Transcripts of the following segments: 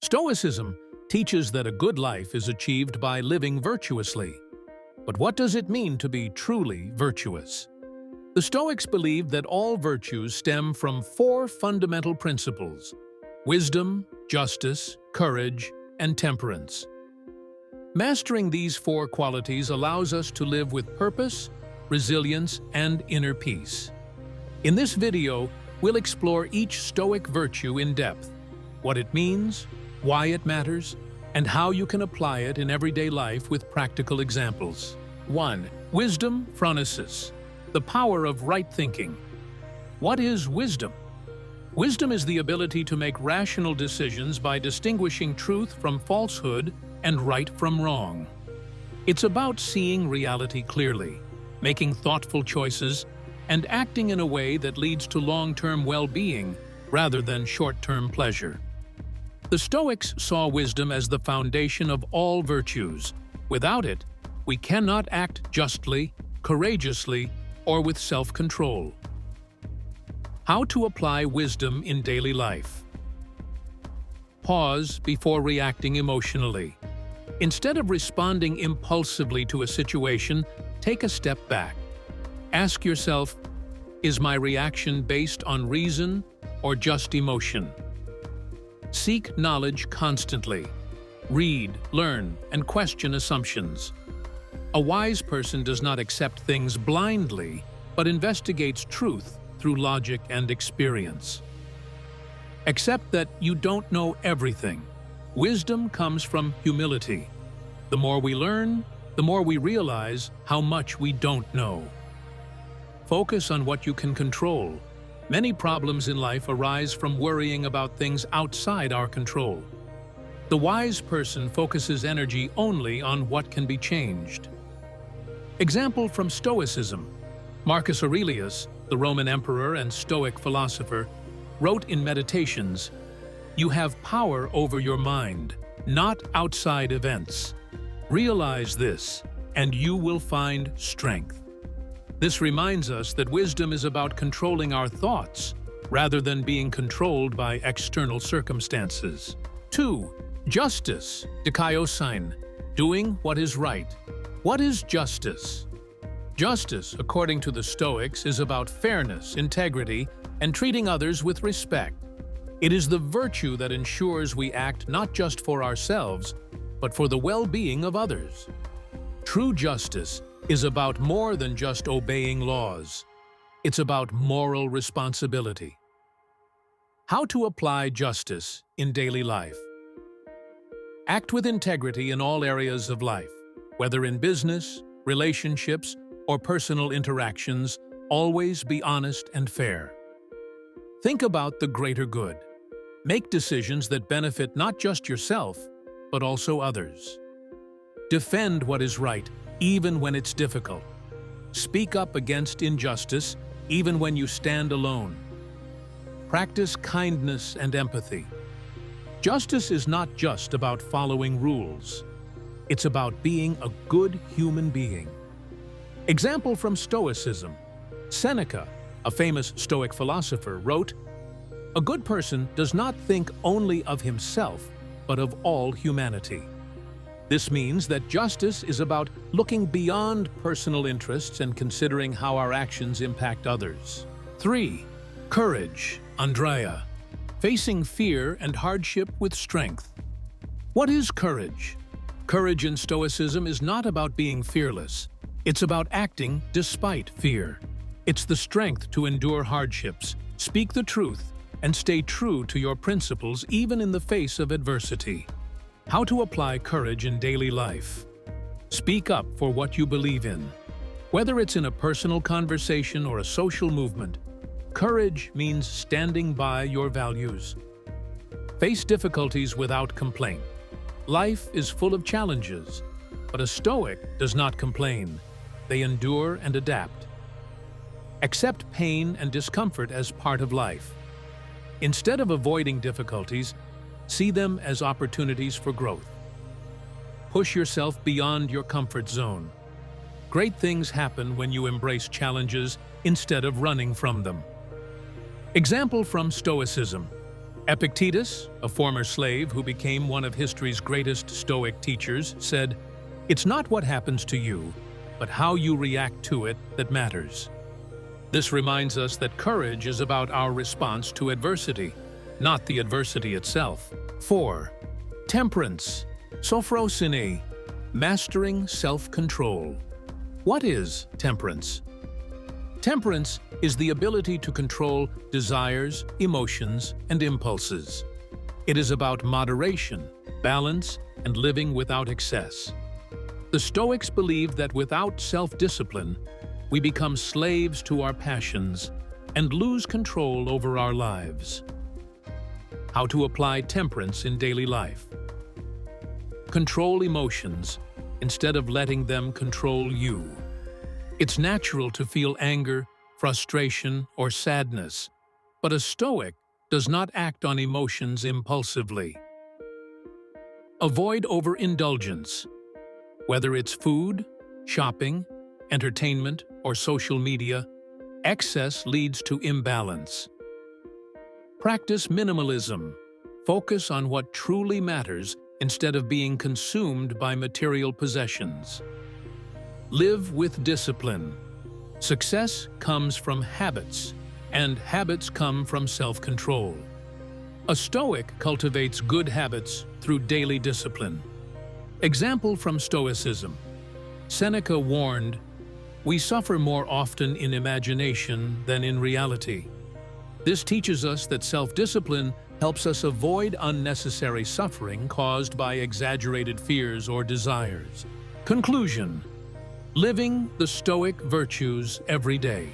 Stoicism teaches that a good life is achieved by living virtuously. But what does it mean to be truly virtuous? The Stoics believed that all virtues stem from four fundamental principles: wisdom, justice, courage, and temperance. Mastering these four qualities allows us to live with purpose, resilience, and inner peace. In this video, we'll explore each Stoic virtue in depth, what it means, why it matters, and how you can apply it in everyday life with practical examples. 1. Wisdom phronesis, the power of right thinking. What is wisdom? Wisdom is the ability to make rational decisions by distinguishing truth from falsehood and right from wrong. It's about seeing reality clearly, making thoughtful choices, and acting in a way that leads to long-term well-being rather than short-term pleasure. The Stoics saw wisdom as the foundation of all virtues. Without it, we cannot act justly, courageously, or with self-control. How to apply wisdom in daily life. Pause before reacting emotionally. Instead of responding impulsively to a situation, take a step back. Ask yourself, is my reaction based on reason or just emotion? Seek knowledge constantly. Read, learn, and question assumptions. A wise person does not accept things blindly, but investigates truth through logic and experience. Accept that you don't know everything. Wisdom comes from humility. The more we learn, the more we realize how much we don't know. Focus on what you can control. Many problems in life arise from worrying about things outside our control. The wise person focuses energy only on what can be changed. Example from Stoicism. Marcus Aurelius, the Roman emperor and Stoic philosopher, wrote in Meditations, "You have power over your mind, not outside events. Realize this, and you will find strength." This reminds us that wisdom is about controlling our thoughts, rather than being controlled by external circumstances. 2. Justice, dikaiosine, doing what is right. What is justice? Justice, according to the Stoics, is about fairness, integrity, and treating others with respect. It is the virtue that ensures we act not just for ourselves, but for the well-being of others. True justice is about more than just obeying laws. It's about moral responsibility. How to apply justice in daily life. Act with integrity in all areas of life, whether in business, relationships, or personal interactions. Always be honest and fair. Think about the greater good. Make decisions that benefit not just yourself, but also others. Defend what is right, even when it's difficult. Speak up against injustice, even when you stand alone. Practice kindness and empathy. Justice is not just about following rules. It's about being a good human being. Example from Stoicism. Seneca, a famous Stoic philosopher, wrote, "A good person does not think only of himself, but of all humanity." This means that justice is about looking beyond personal interests and considering how our actions impact others. 3. Courage, Andrea, facing fear and hardship with strength. What is courage? Courage in Stoicism is not about being fearless. It's about acting despite fear. It's the strength to endure hardships, speak the truth, and stay true to your principles even in the face of adversity. How to apply courage in daily life. Speak up for what you believe in. Whether it's in a personal conversation or a social movement, courage means standing by your values. Face difficulties without complaint. Life is full of challenges, but a Stoic does not complain. They endure and adapt. Accept pain and discomfort as part of life. Instead of avoiding difficulties, see them as opportunities for growth. Push yourself beyond your comfort zone. Great things happen when you embrace challenges instead of running from them. Example from Stoicism. Epictetus, a former slave who became one of history's greatest Stoic teachers, said, "It's not what happens to you, but how you react to it that matters." This reminds us that courage is about our response to adversity, not the adversity itself. 4. Temperance, sophrosine, mastering self-control. What is temperance? Temperance is the ability to control desires, emotions, and impulses. It is about moderation, balance, and living without excess. The Stoics believed that without self-discipline, we become slaves to our passions and lose control over our lives. How to apply temperance in daily life. Control emotions instead of letting them control you. It's natural to feel anger, frustration, or sadness, but a Stoic does not act on emotions impulsively. Avoid overindulgence. Whether it's food, shopping, entertainment, or social media, excess leads to imbalance. Practice minimalism. Focus on what truly matters instead of being consumed by material possessions. Live with discipline. Success comes from habits, and habits come from self-control. A Stoic cultivates good habits through daily discipline. Example from Stoicism. Seneca warned, "We suffer more often in imagination than in reality." This teaches us that self-discipline helps us avoid unnecessary suffering caused by exaggerated fears or desires. Conclusion: living the Stoic virtues every day.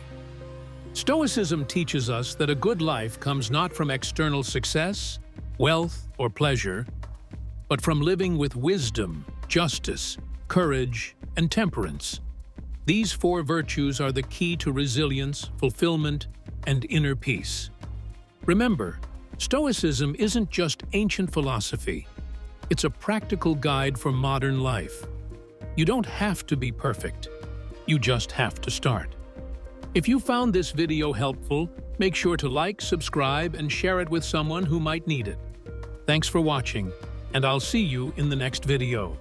Stoicism teaches us that a good life comes not from external success, wealth, or pleasure, but from living with wisdom, justice, courage, and temperance. These 4 virtues are the key to resilience, fulfillment, and inner peace. Remember, Stoicism isn't just ancient philosophy. It's a practical guide for modern life. You don't have to be perfect. You just have to start. If you found this video helpful, make sure to like, subscribe, and share it with someone who might need it. Thanks for watching, and I'll see you in the next video.